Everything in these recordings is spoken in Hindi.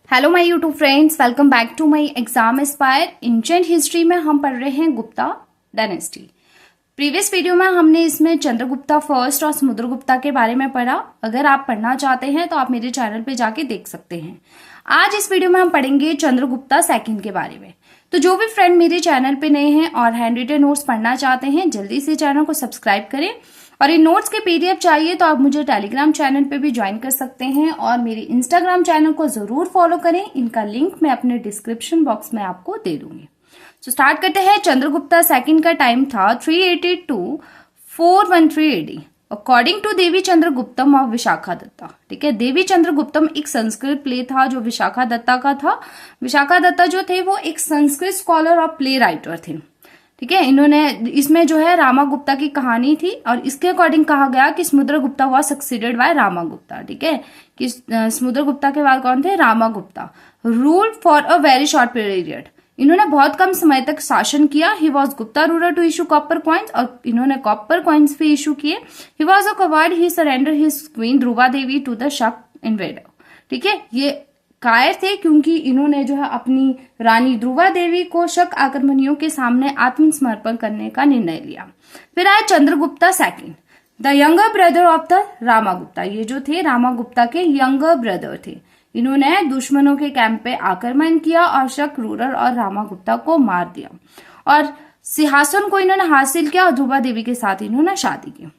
Hello my YouTube friends, welcome back to my exam aspire. Ancient history में हम पढ़ रहे हैं गुप्ता डायनेस्टी। प्रीवियस वीडियो में हमने इसमें चंद्रगुप्ता फर्स्ट और समुद्रगुप्ता के बारे में पढ़ा। अगर आप पढ़ना चाहते हैं तो आप मेरे चैनल पे जाके देख सकते हैं। आज इस वीडियो में हम पढ़ेंगे चंद्रगुप्ता सेकंड के बारे में। तो जो भी फ्रेंड मेरे चैनल पे नए हैं और हैंड रिटन नोट्स पढ़ना चाहते हैं, जल्दी से चैनल को सब्सक्राइब करें। और इन नोट्स के पीडीएफ चाहिए तो आप मुझे टेलीग्राम चैनल पे भी ज्वाइन कर सकते हैं और मेरे इंस्टाग्राम चैनल को जरूर फॉलो करें। इनका लिंक मैं अपने डिस्क्रिप्शन बॉक्स में आपको दे दूंगी। तो स्टार्ट करते हैं। चंद्रगुप्ता सेकंड का टाइम था 380 to 413 AD according to Devi Chandraguptam of Vishakhadatta. ठीक है, देवी चंद्रगुप्तम एक संस्कृत प्ले था जो विशाखा दत्ता का था। विशाखा दत्ता जो थे वो एक संस्कृत स्कॉलर और प्ले राइटर थे। ठीक है, इन्होंने इसमें जो है रामागुप्ता की कहानी थी और इसके अकॉर्डिंग कहा गया कि समुद्रगुप्ता हुआ सक्सीडेड बाय रामागुप्ता। ठीक है, कि समुद्रगुप्ता के बाद कौन थे? Ramagupta. Rule for a very short period, इन्होंने बहुत कम समय तक शासन किया। He was Gupta ruler to issue copper coins, और इन्होंने कॉपर कॉइन्स भी इशू किए। He was a coward, he surrender his queen Dhruva Devi to the Shaka invader. ठीक है, ये कायर थे क्योंकि इन्होंने जो है अपनी रानी ध्रुवा देवी को शक आक्रमणियों के सामने आत्मसमर्पण करने का निर्णय लिया। फिर आया Chandragupta second, the younger brother of the Ramagupta. ये जो थे रामागुप्ता के यंगर ब्रदर थे। इन्होंने दुश्मनों के कैंप पे आक्रमण किया और शक रूरर और रामागुप्ता को मार दिया और सिंहासन को इन्होंने हासिल किया और ध्रुवा देवी के साथ इन्होंने शादी की।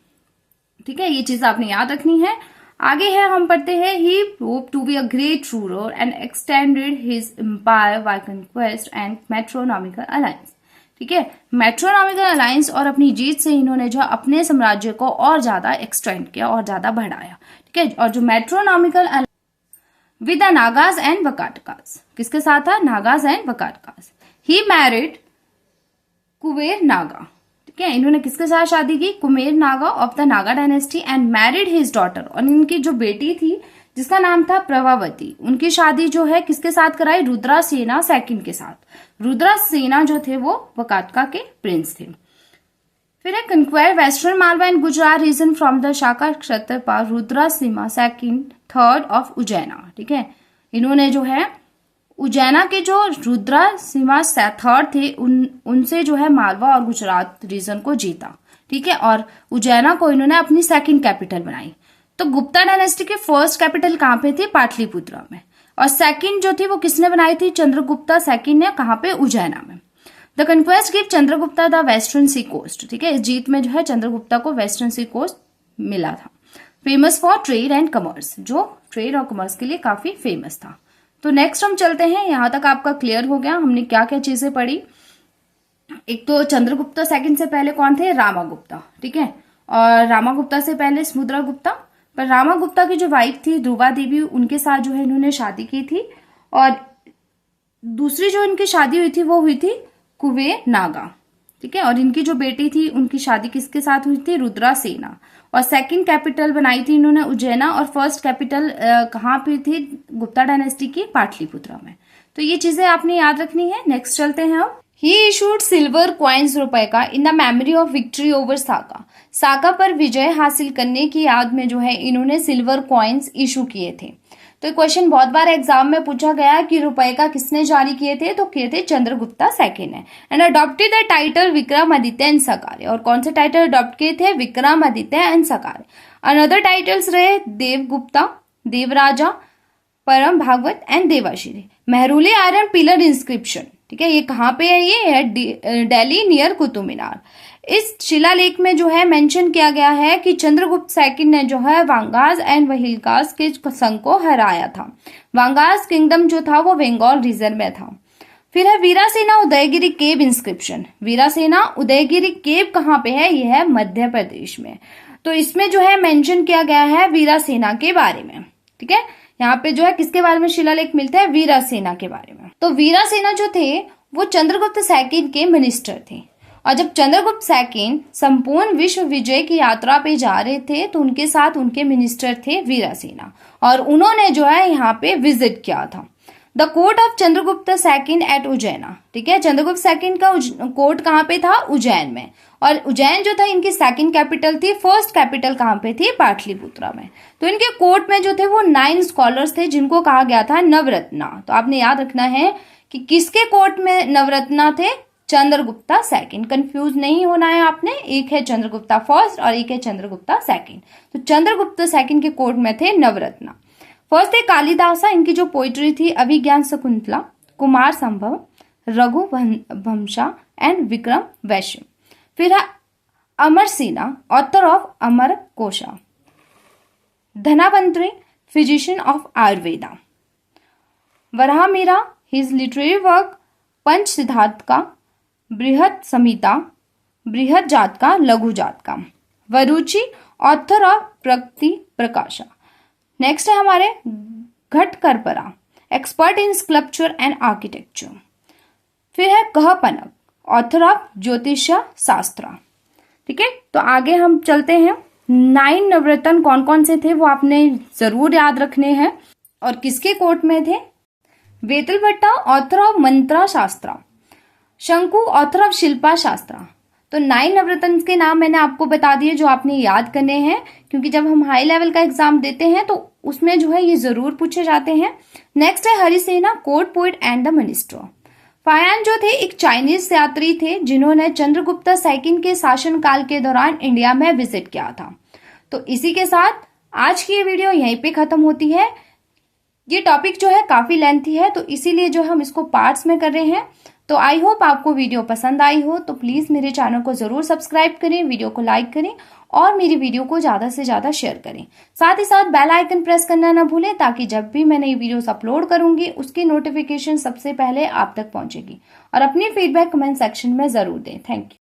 ठीक है, ये चीज आपने याद रखनी है। आगे है, हम पढ़ते हैं। He proved to be a great ruler and extended his empire by conquest and matrimonial alliance. ठीक है, मेट्रोनॉमिकल अलायंस और अपनी जीत से इन्होंने जो अपने साम्राज्य को और ज्यादा एक्सटेंड किया और ज्यादा बढ़ाया। ठीक है, और जो matrimonial with the Nagas and Vakatakas, किसके साथ था? Nagas and Vakatakas. He married Kubera Naga. ठीक है, इन्होंने किसके साथ शादी की? Kubera Naga of the Naga dynasty and married his daughter. और इनकी जो बेटी थी जिसका नाम था प्रभावती, उनकी शादी जो है किसके साथ कराई? रुद्रासेना सेकंड के साथ। रुद्रासेना जो थे वो वकाटका के प्रिंस थे। फिर he conquer western Malwa and Gujarat region from the Shaka Kshatrapa Rudrasimha second third of Ujjaina. ठीक है, इन्होंने जो है उज्जैना के जो रुद्रासीमा थर्ड थे उनसे जो है मालवा और गुजरात रीजन को जीता। ठीक है, और उज्जैना को इन्होंने अपनी सेकंड कैपिटल बनाई। तो गुप्ता डायनेस्टी के फर्स्ट कैपिटल कहाँ पे थी? पाटलिपुत्र में। और सेकंड जो थी वो किसने बनाई थी? चंद्रगुप्ता सेकंड ने। कहाँ पे? उज्जैना में। The conquest give Chandragupta the western sea coast. ठीक है, इस जीत में जो है चंद्रगुप्ता को वेस्टर्न सी कोस्ट मिला था। Famous for trade and commerce, जो ट्रेड और कमर्स के लिए काफी फेमस था। तो नेक्स्ट हम चलते हैं। यहां तक आपका क्लियर हो गया हमने क्या क्या चीजें पढ़ी। एक तो चंद्रगुप्ता सेकंड से पहले कौन थे? रामागुप्ता। ठीक है, और रामागुप्ता से पहले समुद्रगुप्ता। पर रामागुप्ता की जो वाइफ थी ध्रुवा देवी, उनके साथ जो है इन्होंने शादी की थी। और दूसरी जो इनकी शादी हुई थी वो हुई थी कुबेर नागा। ठीक है, और इनकी जो बेटी थी उनकी शादी किसके साथ हुई थी? रुद्रासेना। और सेकंड कैपिटल बनाई थी इन्होंने उज्जैना, और फर्स्ट कैपिटल कहाँ पे थी गुप्ता डायनेस्टी की? पाटलिपुत्र में। तो ये चीजें आपने याद रखनी है। नेक्स्ट चलते हैं अब। ही इशूड सिल्वर क्वाइंस रुपए का in the memory of victory over Saka. Saka पर विजय हासिल करने की याद में जो है इन्होंने सिल्वर क्वाइंस इशू किए थे। तो क्वेश्चन बहुत बार एग्जाम में पूछा गया कि रुपए का किसने जारी किए थे? तो किए थे चंद्रगुप्ता सेकंड ने। And adopted the title Vikramaditya and Shakari. और कौन से टाइटल अडॉप्ट किए थे? Vikramaditya and Shakari. Another titles रहे Devagupta, Devaraja, Parama Bhagavata and Devashri. Mehrauli iron pillar inscription. ठीक है, ये कहाँ पे है? ये है दिल्ली नियर कुतुब मीनार। इस शिलालेख में जो है मेंशन किया गया है कि चंद्रगुप्त सेकंड ने जो है वांगास एंड वहिलकास के संघ को हराया था। वांगास किंगडम जो था वो बंगाल रीजन में था। फिर है वीरासेना उदयगिरी केव इंस्क्रिप्शन। वीरासेना उदयगिरी केव कहाँ पे है? यह है मध्य प्रदेश में। तो इसमें जो है मेंशन किया गया है वीरासेना के बारे में। ठीक है, यहाँ पे जो है किसके बारे में शिलालेख मिलता है? वीरासेना के बारे में। तो वीरासेना जो थे वो चंद्रगुप्त सेकंड के मिनिस्टर थे। और जब चंद्रगुप्त सेकंड संपूर्ण विश्व विजय की यात्रा पे जा रहे थे तो उनके साथ उनके मिनिस्टर थे वीरासेना, और उन्होंने जो है यहाँ पे विजिट किया था। The court of Chandragupta second at Ujjaina, ठीक है। चंद्रगुप्त सेकंड का कोर्ट कहाँ पे था? उज्जैन में। और उज्जैन जो था इनकी सेकंड कैपिटल थी, फर्स्ट कैपिटल कहाँ पे थी? पाटलिपुत्रा में। तो इनके कोर्ट में जो थे वो 9 स्कॉलर्स थे जिनको कहा गया था नवरत्ना। तो आपने याद रखना है कि किसके कोर्ट में नवरत्ना थे? चंद्रगुप्ता सेकंड। कंफ्यूज नहीं होना है आपने, एक है चंद्रगुप्ता फर्स्ट और एक है चंद्रगुप्ता सेकंड। तो चंद्रगुप्त सेकंड के कोर्ट में थे नवरत्ना। फर्स्ट है कालिदासा, इनकी जो पोइट्री थी अभिज्ञान शकुंतला, कुमार संभव, रघुवंशा एंड विक्रम वैश्य। फिर है Amar Sinha, author of Amar Kosha, Dhanvantari, physician of Ayurveda, Varaha Mihira, his literary work Pancha Siddhantika, Brihat संहिता, बृहत जातका, लघु जातका, वरुचि, ऑथर ऑफ प्रकृति प्रकाशा। नेक्स्ट है हमारे Ghatakarpara, expert in sculpture and architecture. फिर है कहपनक, ऑथर ऑफ ज्योतिष्य शास्त्र, ठीक है। तो आगे हम चलते हैं। 9 नवरत्न कौन कौन से थे वो आपने जरूर याद रखने हैं और किसके कोर्ट में थे? वेतलभट्टा, ऑथर ऑफ मंत्रा शास्त्रा, शंकु, ऑथर ऑफ शिल्पा शास्त्रा। तो 9 नवरत्न के नाम मैंने आपको बता दिए जो आपने याद करने हैं, क्योंकि जब हम हाई लेवल का एग्जाम देते हैं तो उसमें जो है ये जरूर पूछे जाते हैं। नेक्स्ट है Harisena, court poet and the minister. Fahien जो थे एक चाइनीज यात्री थे जिन्होंने चंद्रगुप्त सेकंड के शासन काल के दौरान इंडिया में विजिट किया था। तो इसी के साथ आज की ये वीडियो यहीं पे खत्म होती है। ये टॉपिक जो है काफी लेंथी है तो इसीलिए जो हम इसको पार्ट्स में कर रहे हैं। तो आई होप आपको वीडियो पसंद आई हो, तो प्लीज मेरे चैनल को जरूर सब्सक्राइब करें, वीडियो को लाइक करें और मेरी वीडियो को ज्यादा से ज्यादा शेयर करें। साथ ही साथ बेल आइकन प्रेस करना ना भूलें ताकि जब भी मैं नई वीडियोस अपलोड करूंगी उसकी नोटिफिकेशन सबसे पहले आप तक पहुंचेगी। और अपनी फीडबैक कमेंट सेक्शन में जरूर दें। Thank you.